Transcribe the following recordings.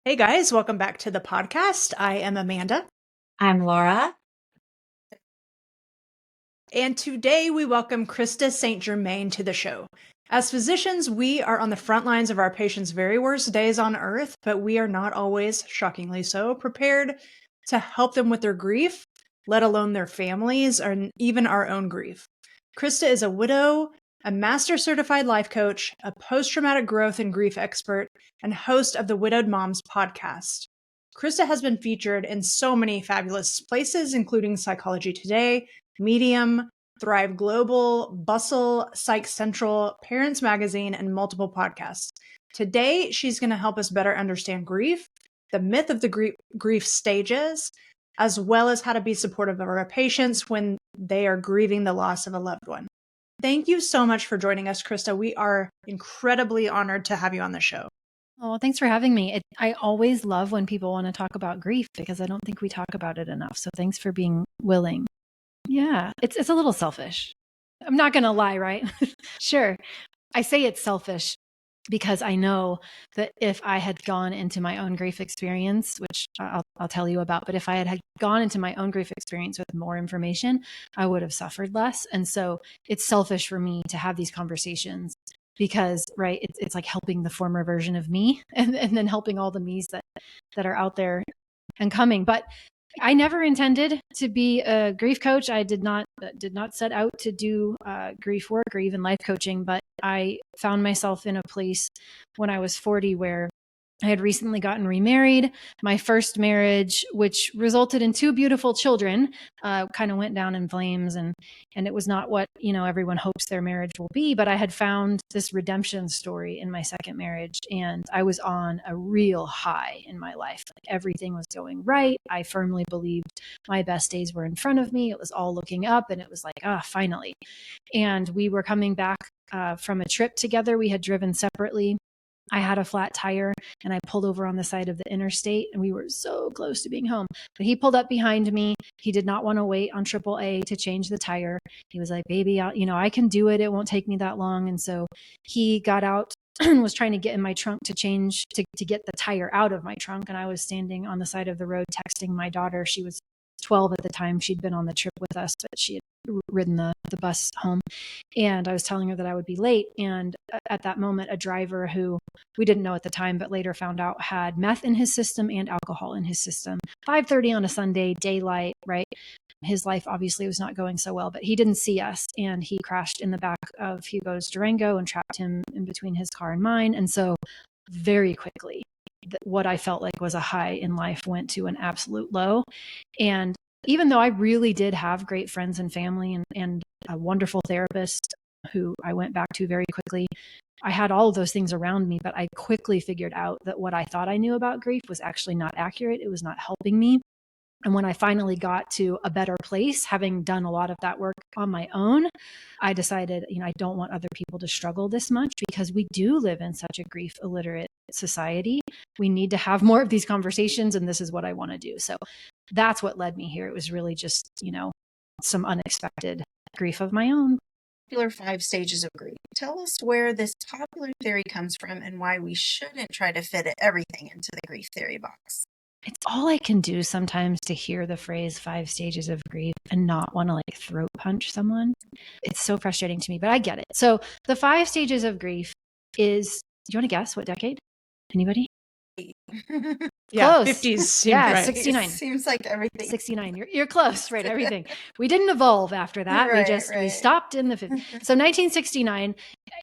Hey guys, welcome back to the podcast. I am Amanda. I'm Laura. And today we welcome Krista St-Germain to the show. As physicians, we are on the front lines of our patients' very worst days on earth, but we are not always, shockingly so, prepared to help them with their grief, let alone their families, or even our own grief. Krista is a widow, a master certified life coach, a post-traumatic growth and grief expert, and host of the Widowed Moms podcast. Krista has been featured in so many fabulous places, including Psychology Today, Medium, Thrive Global, Bustle, Psych Central, Parents Magazine, and multiple podcasts. Today, she's going to help us better understand grief, the myth of the grief stages, as well as how to be supportive of our patients when they are grieving the loss of a loved one. Thank you so much for joining us, Krista. We are incredibly honored to have you on the show. Oh, thanks for having me. I always love when people want to talk about grief because I don't think we talk about it enough. So thanks for being willing. Yeah, it's a little selfish. I'm not going to lie, right? Sure. I say it's selfish because I know that if I had gone into my own grief experience, which I'll tell you about, but if I had gone into my own grief experience with more information, I would have suffered less. And so it's selfish for me to have these conversations because, right, it's like helping the former version of me and then helping all the me's that are out there and coming. But I never intended to be a grief coach. I did not set out to do grief work or even life coaching, but I found myself in a place when I was 40 where I had recently gotten remarried. My first marriage, which resulted in 2 beautiful children, kind of went down in flames, and it was not what everyone hopes their marriage will be. But I had found this redemption story in my second marriage, and I was on a real high in my life. Like everything was going right. I firmly believed my best days were in front of me. It was all looking up, and it was like, finally. And we were coming back from a trip together. We had driven separately. I had a flat tire and I pulled over on the side of the interstate and we were so close to being home. But he pulled up behind me. He did not want to wait on AAA to change the tire. He was like, baby, I can do it. It won't take me that long. And so he got out and was trying to get in my trunk to change, to get the tire out of my trunk. And I was standing on the side of the road texting my daughter. She was 12 at the time. She'd been on the trip with us, but she had ridden the bus home. And I was telling her that I would be late. And at that moment, a driver who we didn't know at the time, but later found out had meth in his system and alcohol in his system. 5:30 on a Sunday, daylight, right? His life obviously was not going so well, but he didn't see us. And he crashed in the back of Hugo's Durango and trapped him in between his car and mine. And so very quickly, what I felt like was a high in life went to an absolute low. And even though I really did have great friends and family and a wonderful therapist who I went back to very quickly, I had all of those things around me, but I quickly figured out that what I thought I knew about grief was actually not accurate. It was not helping me. And when I finally got to a better place, having done a lot of that work on my own, I decided, I don't want other people to struggle this much because we do live in such a grief illiterate society. We need to have more of these conversations, and this is what I want to do. So that's what led me here. It was really just, some unexpected grief of my own. Popular 5 stages of grief. Tell us where this popular theory comes from and why we shouldn't try to fit everything into the grief theory box. It's all I can do sometimes to hear the phrase 5 stages of grief and not want to throat punch someone. It's so frustrating to me, but I get it. So the 5 stages of grief is, do you want to guess what decade? Anybody? Yeah, Close. 50s. Yeah, right. 69. Seems like everything. 69. You're close, right? Everything. We didn't evolve after that. We stopped in the 50s. So 1969.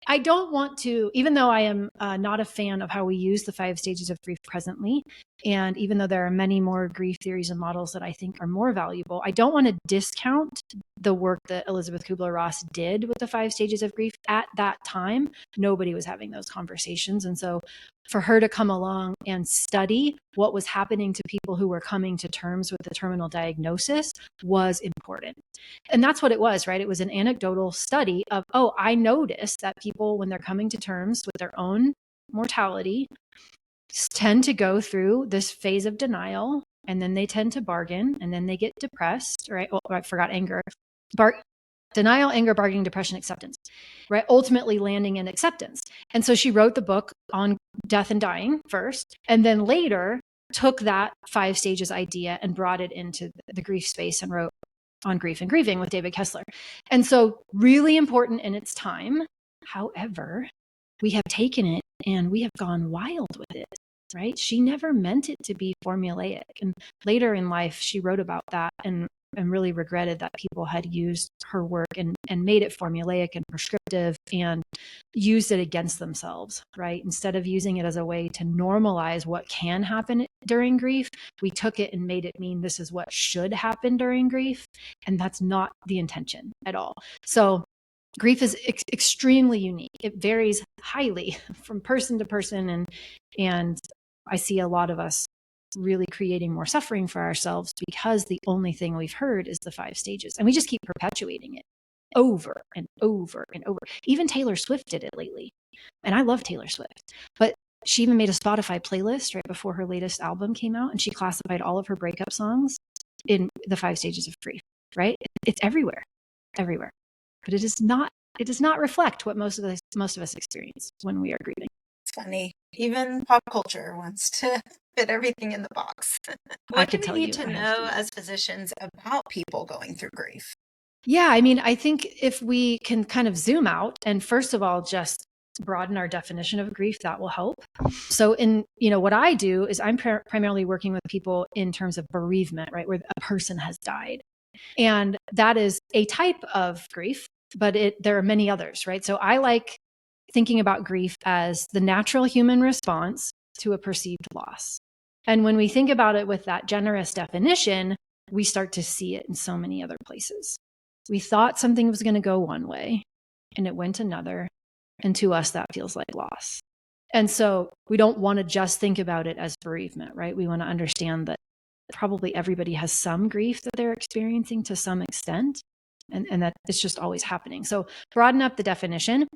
I don't want to, even though I am not a fan of how we use the 5 stages of grief presently, and even though there are many more grief theories and models that I think are more valuable, I don't want to discount the work that Elizabeth Kubler-Ross did with the 5 stages of grief. At that time, nobody was having those conversations. And so for her to come along and study what was happening to people who were coming to terms with the terminal diagnosis was important. And that's what it was, right? It was an anecdotal study of, I noticed that people, when they're coming to terms with their own mortality, tend to go through this phase of denial, and then they tend to bargain, and then they get depressed, right? Oh, I forgot anger. denial, anger, bargaining, depression, acceptance, right? Ultimately landing in acceptance. And so she wrote the book on death and dying first, and then later took that 5 stages idea and brought it into the grief space and wrote on grief and grieving with David Kessler. And so really important in its time. However, we have taken it and we have gone wild with it, right? She never meant it to be formulaic. And later in life, she wrote about that and really regretted that people had used her work and made it formulaic and prescriptive and used it against themselves, right? Instead of using it as a way to normalize what can happen during grief, we took it and made it mean this is what should happen during grief. And that's not the intention at all. So grief is extremely unique. It varies highly from person to person. And I see a lot of us really creating more suffering for ourselves because the only thing we've heard is the 5 stages. And we just keep perpetuating it over and over and over. Even Taylor Swift did it lately. And I love Taylor Swift. But she even made a Spotify playlist right before her latest album came out. And she classified all of her breakup songs in the 5 stages of grief, right? It's everywhere. But it does not reflect what most of us experience when we are grieving. It's funny. Even pop culture wants to fit everything in the box. What do we need to know as physicians about people going through grief? Yeah, I mean, I think if we can kind of zoom out and first of all, just broaden our definition of grief, that will help. So what I do is I'm primarily working with people in terms of bereavement, right? Where a person has died. And that is a type of grief, but there are many others, right? So I like thinking about grief as the natural human response to a perceived loss. And when we think about it with that generous definition, we start to see it in so many other places. We thought something was going to go one way and it went another. And to us, that feels like loss. And so we don't want to just think about it as bereavement, right? We want to understand that probably everybody has some grief that they're experiencing to some extent. And that it's just always happening. So broaden up the definition,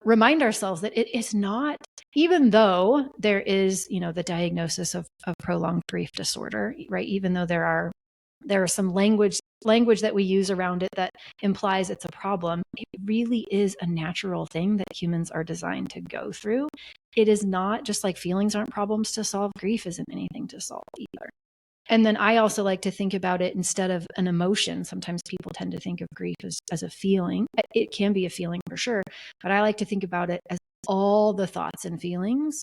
remind ourselves that it is not, even though there is, the diagnosis of prolonged grief disorder, right? Even though there are some language that we use around it that implies it's a problem, it really is a natural thing that humans are designed to go through. It is not just like feelings aren't problems to solve, grief isn't anything to solve either. And then I also like to think about it instead of an emotion. Sometimes people tend to think of grief as a feeling. It can be a feeling for sure, but I like to think about it as all the thoughts and feelings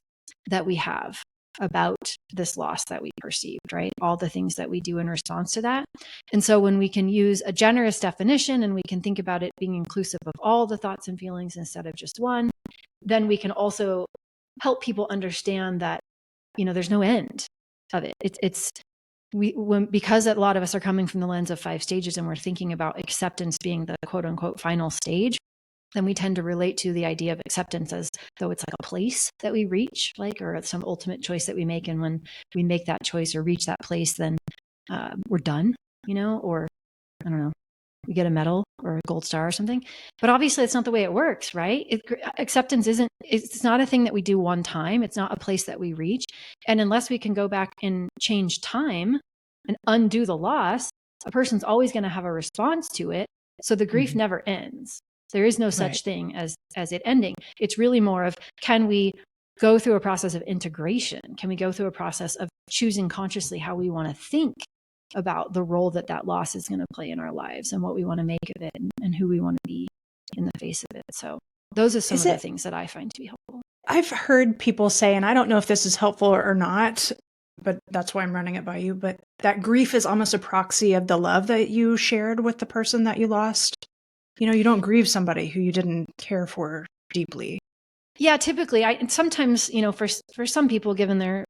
that we have about this loss that we perceived, right? All the things that we do in response to that. And so when we can use a generous definition and we can think about it being inclusive of all the thoughts and feelings instead of just one, then we can also help people understand that, there's no end of it. Because a lot of us are coming from the lens of 5 stages and we're thinking about acceptance being the quote unquote final stage, then we tend to relate to the idea of acceptance as though it's like a place that we reach, or some ultimate choice that we make. And when we make that choice or reach that place, then we're done, or I don't know, we get a medal or a gold star or something. But obviously it's not the way it works, right? Acceptance it's not a thing that we do one time. It's not a place that we reach. And unless we can go back and change time and undo the loss, a person's always going to have a response to it. So the grief never ends. There is no such thing as it ending. It's really more of, can we go through a process of integration? Can we go through a process of choosing consciously how we want to think about the role that loss is going to play in our lives and what we want to make of it and who we want to be in the face of it. So those are some of the things that I find to be helpful. I've heard people say, and I don't know if this is helpful or not, but that's why I'm running it by you, but that grief is almost a proxy of the love that you shared with the person that you lost. You don't grieve somebody who you didn't care for deeply. Yeah, typically, sometimes, for some people, given their,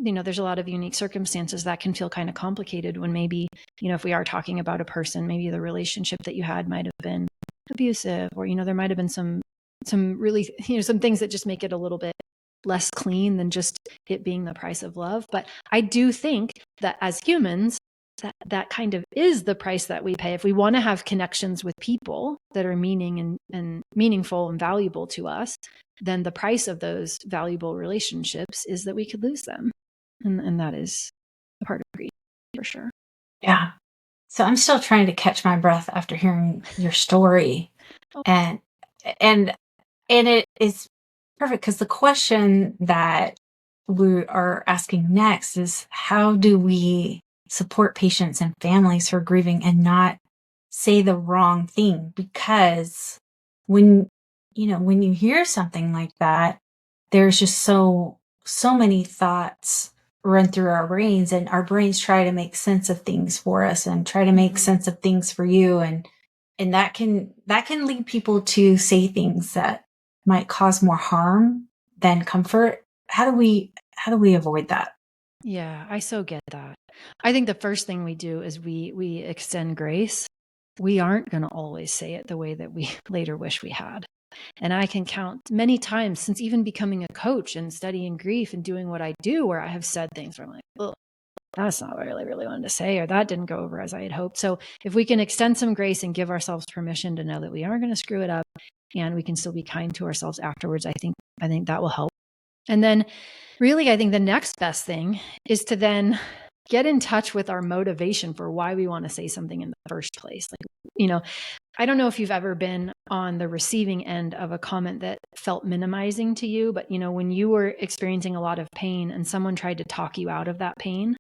there's a lot of unique circumstances that can feel kind of complicated when maybe, if we are talking about a person, maybe the relationship that you had might have been abusive, or, there might have been some really, some things that just make it a little bit less clean than just it being the price of love. But I do think that as humans, that kind of is the price that we pay. If we want to have connections with people that are and meaningful and valuable to us, then the price of those valuable relationships is that we could lose them. And that is a part of grief for sure. Yeah. So I'm still trying to catch my breath after hearing your story. Oh. And and it is perfect because the question that we are asking next is, how do we support patients and families who are grieving and not say the wrong thing? Because when when you hear something like that, there's just so many thoughts run through our brains, and our brains try to make sense of things for us and try to make sense of things for you, and that can lead people to say things that might cause more harm than comfort. How do we avoid that? Yeah, I so get that. I think the first thing we do is we extend grace. We aren't going to always say it the way that we later wish we had. And I can count many times since even becoming a coach and studying grief and doing what I do, where I have said things where I'm like, oh, that's not what I really wanted to say, or that didn't go over as I had hoped. So if we can extend some grace and give ourselves permission to know that we aren't going to screw it up and we can still be kind to ourselves afterwards, I think that will help. And then really, I think the next best thing is to then get in touch with our motivation for why we want to say something in the first place. Like, I don't know if you've ever been on the receiving end of a comment that felt minimizing to you, but when you were experiencing a lot of pain and someone tried to talk you out of that pain,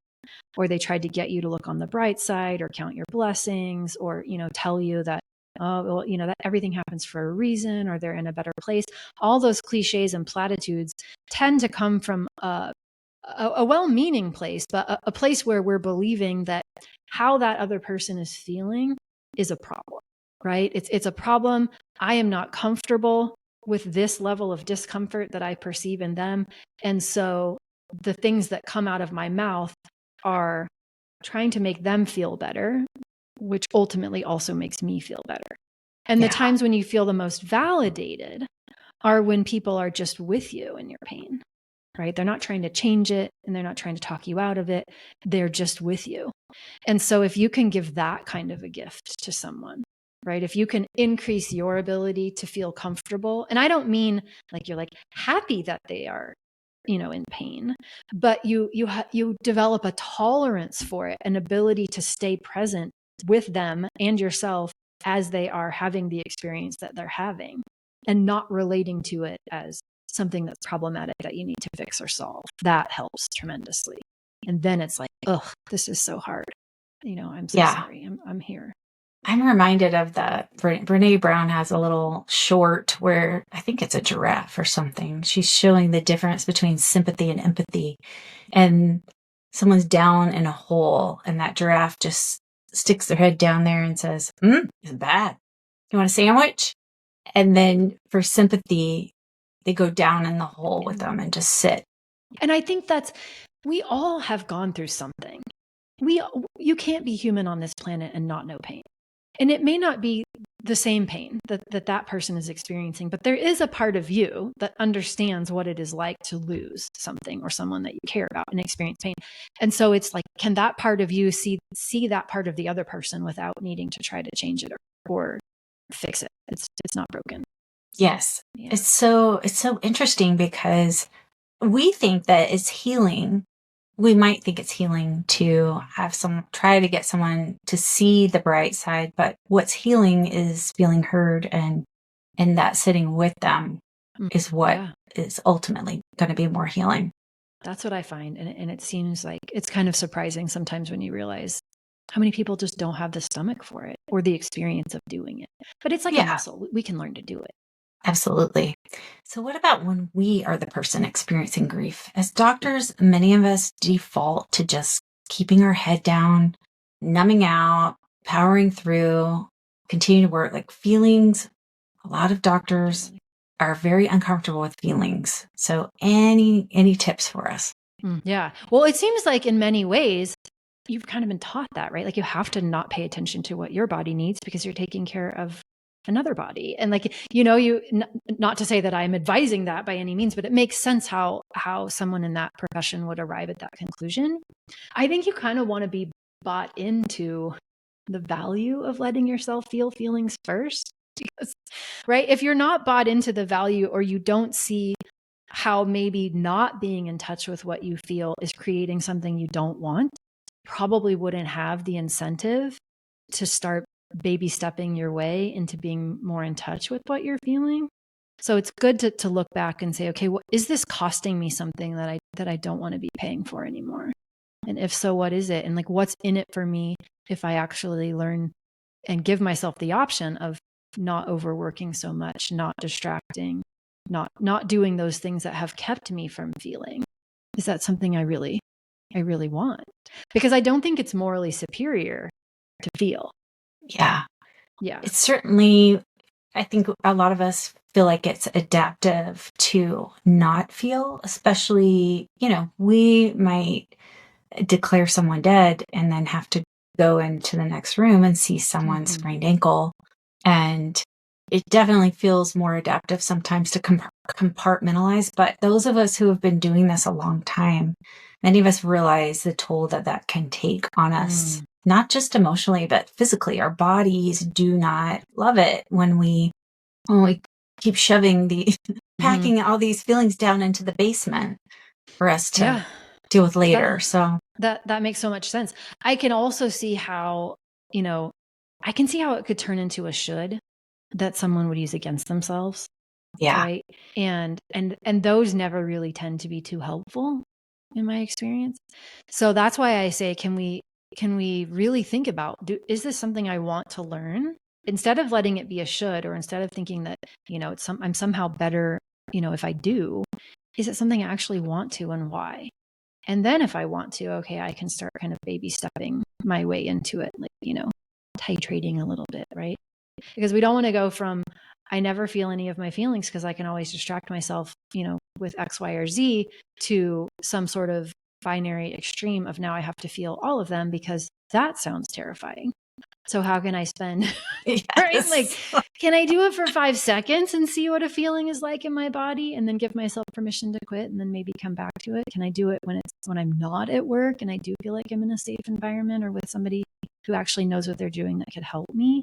or they tried to get you to look on the bright side or count your blessings, or tell you that, oh, well, that everything happens for a reason, or they're in a better place. All those cliches and platitudes tend to come from a well-meaning place, but a place where we're believing that how that other person is feeling is a problem, right? It's a problem. I am not comfortable with this level of discomfort that I perceive in them. And so the things that come out of my mouth are trying to make them feel better, which ultimately also makes me feel better. And the times when you feel the most validated are when people are just with you in your pain, right? They're not trying to change it and they're not trying to talk you out of it. They're just with you. And so if you can give that kind of a gift to someone, right? If you can increase your ability to feel comfortable, and I don't mean like you're like happy that they are in pain, but you develop a tolerance for it, an ability to stay present with them and yourself as they are having the experience that they're having, and not relating to it as something that's problematic that you need to fix or solve. That helps tremendously. And then it's like, oh, this is so hard. I'm so sorry. I'm here. I'm reminded of Brene Brown has a little short where I think it's a giraffe or something. She's showing the difference between sympathy and empathy. And someone's down in a hole and that giraffe just sticks their head down there and says, it's bad. You want a sandwich? And then for sympathy, they go down in the hole with them and just sit. And I think we all have gone through something. You can't be human on this planet and not know pain. And it may not be the same pain that person is experiencing, but there is a part of you that understands what it is like to lose something or someone that you care about and experience pain. And so it's like, can that part of you see that part of the other person without needing to try to change it or fix it? It's not broken. Yes. Yeah. It's so interesting because we think that it's healing. We might think it's healing to have try to get someone to see the bright side, but what's healing is feeling heard, and that sitting with them is what is ultimately going to be more healing. That's what I find. And it seems like it's kind of surprising sometimes when you realize how many people just don't have the stomach for it or the experience of doing it. But it's like a muscle. We can learn to do it. Absolutely. So what about when we are the person experiencing grief? As doctors, many of us default to just keeping our head down, numbing out, powering through, continue to work. Like feelings, a lot of doctors are very uncomfortable with feelings. So any tips for us? Yeah. Well, it seems like in many ways, you've kind of been taught that, right? Like you have to not pay attention to what your body needs because you're taking care of another body. And like, not to say that I'm advising that by any means, but it makes sense how someone in that profession would arrive at that conclusion. I think you kind of want to be bought into the value of letting yourself feel feelings first. Because, right? If you're not bought into the value, or you don't see how maybe not being in touch with what you feel is creating something you don't want, probably wouldn't have the incentive to start baby stepping your way into being more in touch with what you're feeling. So it's good to look back and say, okay, is this costing me something that I don't want to be paying for anymore? And if so, what is it? And like, what's in it for me if I actually learn and give myself the option of not overworking so much, not distracting, not doing those things that have kept me from feeling? Is that something I really want? Because I don't think it's morally superior to feel. Yeah. Yeah. It's certainly, I think a lot of us feel like it's adaptive to not feel, especially, we might declare someone dead and then have to go into the next room and see someone's sprained ankle. And it definitely feels more adaptive sometimes to compartmentalize. But those of us who have been doing this a long time, many of us realize the toll that can take on us, not just emotionally, but physically. Our bodies do not love it when we keep shoving packing all these feelings down into the basement for us to deal with later. So that makes so much sense. I can also see how, I can see how it could turn into a should that someone would use against themselves. Yeah. Right. And those never really tend to be too helpful in my experience. So that's why I say, can we really think about, is this something I want to learn? Instead of letting it be a should, or instead of thinking that, I'm somehow better, if I do, is it something I actually want to, and why? And then if I want to, okay, I can start kind of baby stepping my way into it, like, titrating a little bit, right? Because we don't want to go from, I never feel any of my feelings because I can always distract myself, with X, Y, or Z, to some sort of binary extreme of now I have to feel all of them, because that sounds terrifying. So how can I spend, right? Like, can I do it for 5 seconds and see what a feeling is like in my body, and then give myself permission to quit, and then maybe come back to it? Can I do it when I'm not at work and I do feel like I'm in a safe environment or with somebody who actually knows what they're doing that could help me,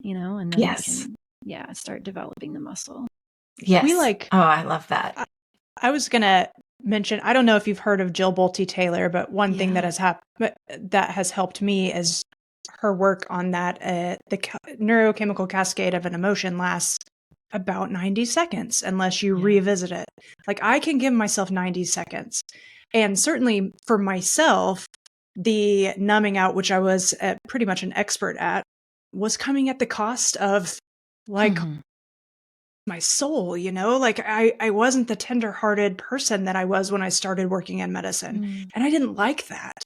and then I can, start developing the muscle. Yes. I love that. I was going to mention, I don't know if you've heard of Jill Bolte Taylor, but one thing that has helped me is her work on that. The neurochemical cascade of an emotion lasts about 90 seconds unless you revisit it. Like, I can give myself 90 seconds. And certainly for myself, the numbing out, which I was pretty much an expert at, was coming at the cost of my soul, like I wasn't the tender-hearted person that I was when I started working in medicine. And I didn't like that.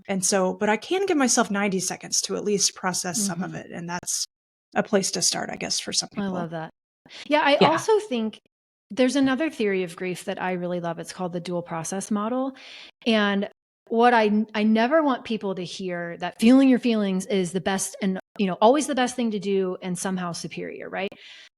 And so, but I can give myself 90 seconds to at least process some of it. And that's a place to start, I guess, for some people. I love that. Yeah. I also think there's another theory of grief that I really love. It's called the dual process model. And what I never want people to hear, that feeling your feelings is the best and, always the best thing to do and somehow superior, right?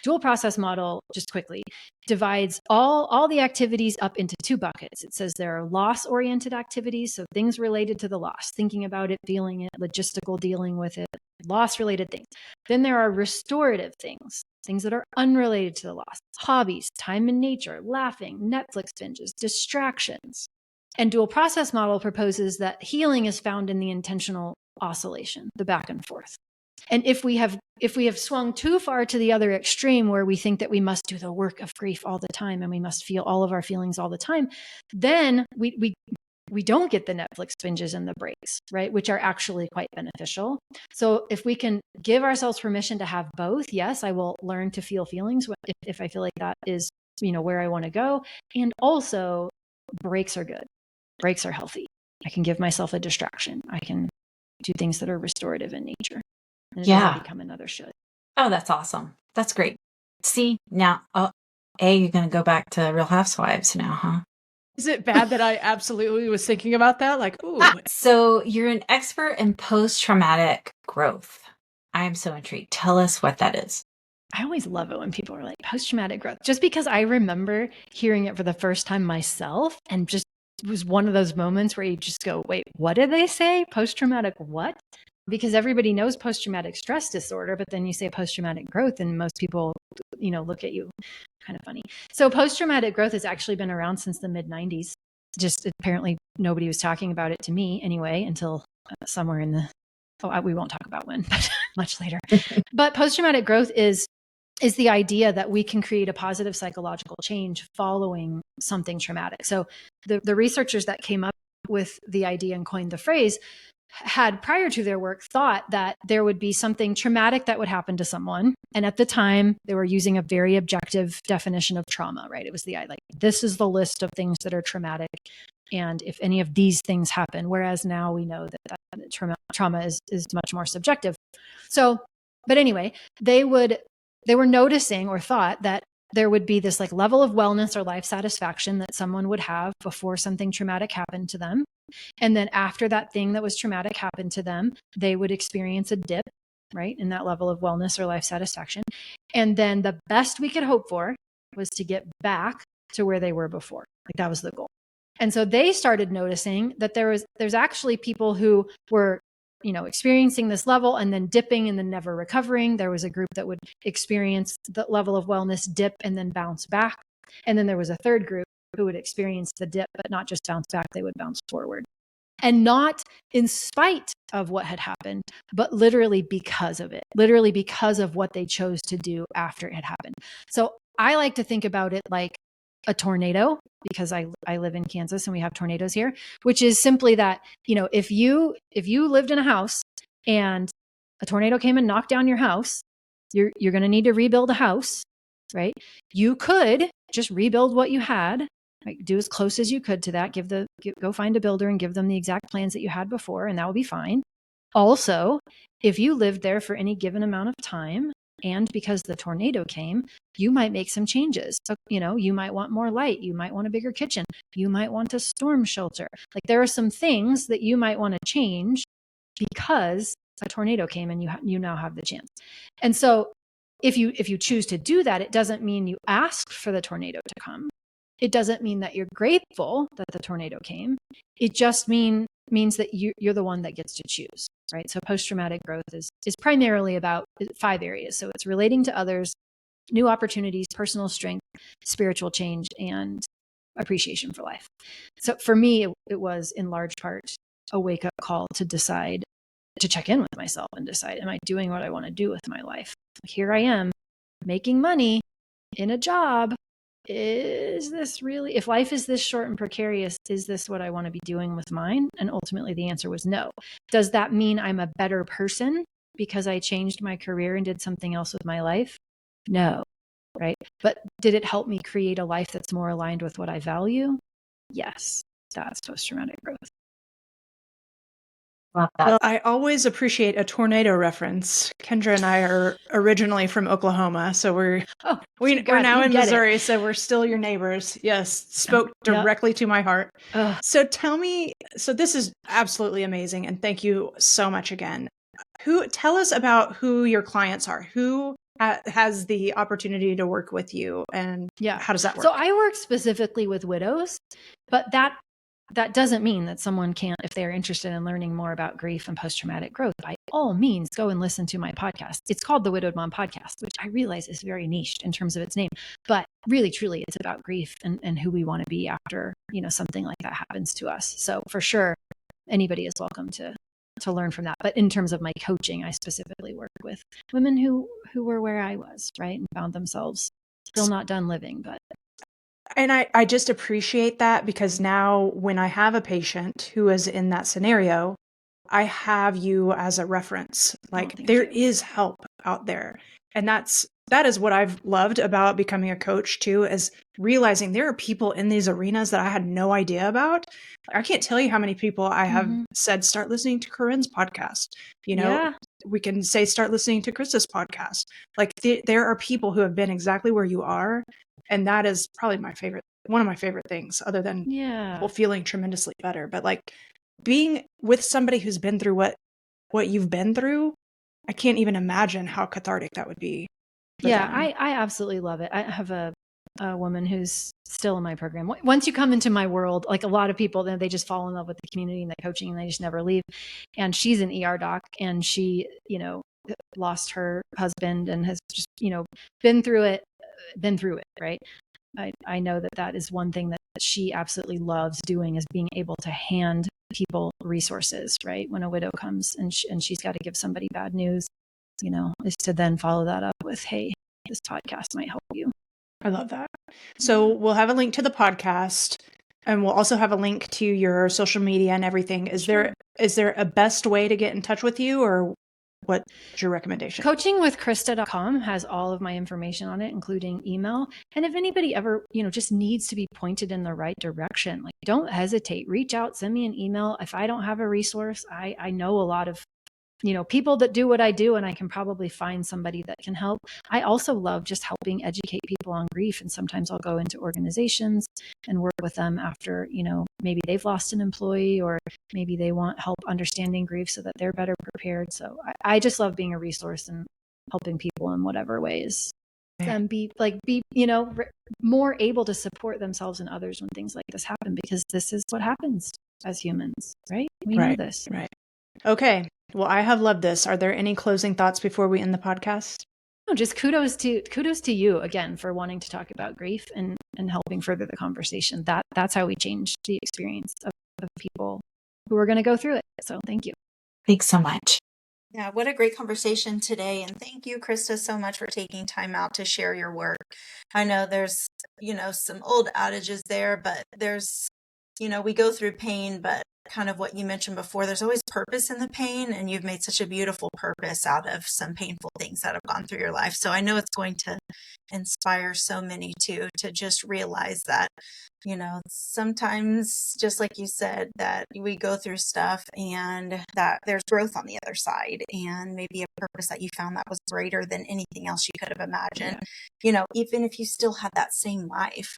Dual process model, just quickly, divides all the activities up into 2 buckets. It says there are loss-oriented activities, so things related to the loss, thinking about it, feeling it, logistical dealing with it, loss-related things. Then there are restorative things that are unrelated to the loss, hobbies, time in nature, laughing, Netflix binges, distractions. And dual process model proposes that healing is found in the intentional oscillation, the back and forth. And if we have swung too far to the other extreme, where we think that we must do the work of grief all the time and we must feel all of our feelings all the time, then we don't get the Netflix binges and the breaks, right? Which are actually quite beneficial. So if we can give ourselves permission to have both, yes, I will learn to feel feelings if I feel like that is, where I want to go. And also, breaks are good. Breaks are healthy. I can give myself a distraction. I can do things that are restorative in nature. And it doesn't become another should. Oh, that's awesome. That's great. See, now, you're going to go back to Real Housewives now, huh? Is it bad that I absolutely was thinking about that? Like, ooh. So you're an expert in post-traumatic growth. I am so intrigued. Tell us what that is. I always love it when people are like, post-traumatic growth, just because I remember hearing it for the first time myself, and just it was one of those moments where you just go, wait, what did they say? Post-traumatic what? Because everybody knows post-traumatic stress disorder, but then you say post-traumatic growth and most people, look at you kind of funny. So post-traumatic growth has actually been around since the mid-90s. Just apparently nobody was talking about it, to me anyway, until somewhere in the we won't talk about when, but much later. But post-traumatic growth is the idea that we can create a positive psychological change following something traumatic. So the researchers that came up with the idea and coined the phrase had, prior to their work, thought that there would be something traumatic that would happen to someone. And at the time, they were using a very objective definition of trauma, right? It was this is the list of things that are traumatic. And if any of these things happen, whereas now we know that trauma is much more subjective. So, but anyway, they were noticing or thought that there would be this level of wellness or life satisfaction that someone would have before something traumatic happened to them. And then after that thing that was traumatic happened to them, they would experience a dip, right, in that level of wellness or life satisfaction. And then the best we could hope for was to get back to where they were before. That was the goal. And so they started noticing that there's actually people who were, experiencing this level and then dipping and then never recovering. There was a group that would experience the level of wellness, dip, and then bounce back. And then there was a third group who would experience the dip, but not just bounce back, they would bounce forward. And not in spite of what had happened, but literally because of it, literally because of what they chose to do after it had happened. So I like to think about it like a tornado, because I live in Kansas and we have tornadoes here, which is simply that, if you lived in a house and a tornado came and knocked down your house, you're going to need to rebuild a house, right? You could just rebuild what you had, right? Do as close as you could to that. Go find a builder and give them the exact plans that you had before, and that will be fine. Also, if you lived there for any given amount of time, and because the tornado came, you might make some changes. So, you might want more light. You might want a bigger kitchen. You might want a storm shelter. There are some things that you might want to change because a tornado came and you now have the chance. And so if you choose to do that, it doesn't mean you asked for the tornado to come. It doesn't mean that you're grateful that the tornado came. It just means that you're the one that gets to choose, right? So post-traumatic growth is primarily about 5 areas. So it's relating to others, new opportunities, personal strength, spiritual change, and appreciation for life. So for me, it was in large part a wake-up call to decide, to check in with myself and decide, am I doing what I want to do with my life? Here I am making money in a job. Is this really, if life is this short and precarious, is this what I want to be doing with mine? And ultimately the answer was no. Does that mean I'm a better person because I changed my career and did something else with my life? No, right? But did it help me create a life that's more aligned with what I value? Yes, that's post-traumatic growth. Well, I always appreciate a tornado reference. Kendra and I are originally from Oklahoma, so we're now in Missouri, so we're still your neighbors. Yes, spoke directly to my heart. So tell me, so this is absolutely amazing, and thank you so much again. Tell us about who your clients are. Who has the opportunity to work with you, and how does that work? So I work specifically with widows, but that doesn't mean that someone can't, if they're interested in learning more about grief and post-traumatic growth, by all means, go and listen to my podcast. It's called the Widowed Mom Podcast, which I realize is very niche in terms of its name, but really, truly, it's about grief and who we want to be after, something like that happens to us. So for sure, anybody is welcome to learn from that. But in terms of my coaching, I specifically work with women who were where I was, right? And found themselves still not done living, but. And I just appreciate that, because now when I have a patient who is in that scenario, I have you as a reference. There is help out there. And that is what I've loved about becoming a coach too, is realizing there are people in these arenas that I had no idea about. I can't tell you how many people I have said, start listening to Corinne's podcast. We can say, start listening to Krista's podcast. There are people who have been exactly where you are. And that is probably one of my favorite things, other than people feeling tremendously better. But being with somebody who's been through what you've been through, I can't even imagine how cathartic that would be. I absolutely love it. I have a woman who's still in my program. Once you come into my world, a lot of people, then they just fall in love with the community and the coaching, and they just never leave. And she's an ER doc, and she, lost her husband and has just, been through it, right? I know that is one thing that she absolutely loves doing, is being able to hand people resources, right? When a widow comes and she's got to give somebody bad news, is to then follow that up with, hey, this podcast might help you. I love that. So we'll have a link to the podcast, and we'll also have a link to your social media and everything. Is there a best way to get in touch with you, or what's your recommendation? Coachingwithkrista.com has all of my information on it, including email. And if anybody ever, just needs to be pointed in the right direction, like, don't hesitate, reach out, send me an email. If I don't have a resource, I know a lot of people that do what I do, and I can probably find somebody that can help. I also love just helping educate people on grief. And sometimes I'll go into organizations and work with them after, maybe they've lost an employee, or maybe they want help understanding grief so that they're better prepared. So I just love being a resource and helping people in whatever ways. And be more able to support themselves and others when things like this happen, because this is what happens as humans, right? We know this. Right. Okay. Well, I have loved this. Are there any closing thoughts before we end the podcast? No, just kudos to you again for wanting to talk about grief and helping further the conversation. That's how we change the experience of people who are going to go through it. So thank you. Thanks so much. Yeah, what a great conversation today. And thank you, Krista, so much for taking time out to share your work. I know there's, some old adages there, but there's, we go through pain, but kind of what you mentioned before, there's always purpose in the pain, and you've made such a beautiful purpose out of some painful things that have gone through your life. So I know it's going to inspire so many to just realize that, sometimes, just like you said, that we go through stuff and that there's growth on the other side, and maybe a purpose that you found that was greater than anything else you could have imagined. Even if you still had that same life,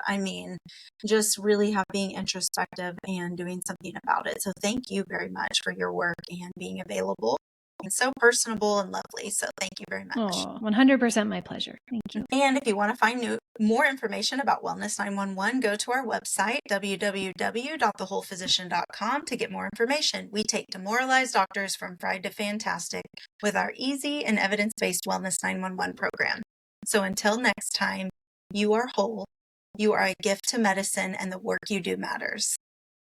just really being introspective and doing something about it. So thank you very much for your work and being available, and so personable and lovely. So thank you very much. Oh, 100% my pleasure. Thank you. And if you want to find more information about Wellness 911, go to our website, www.thewholephysician.com, to get more information. We take demoralized doctors from fried to fantastic with our easy and evidence-based Wellness 911 program. So until next time, you are whole, you are a gift to medicine, and the work you do matters.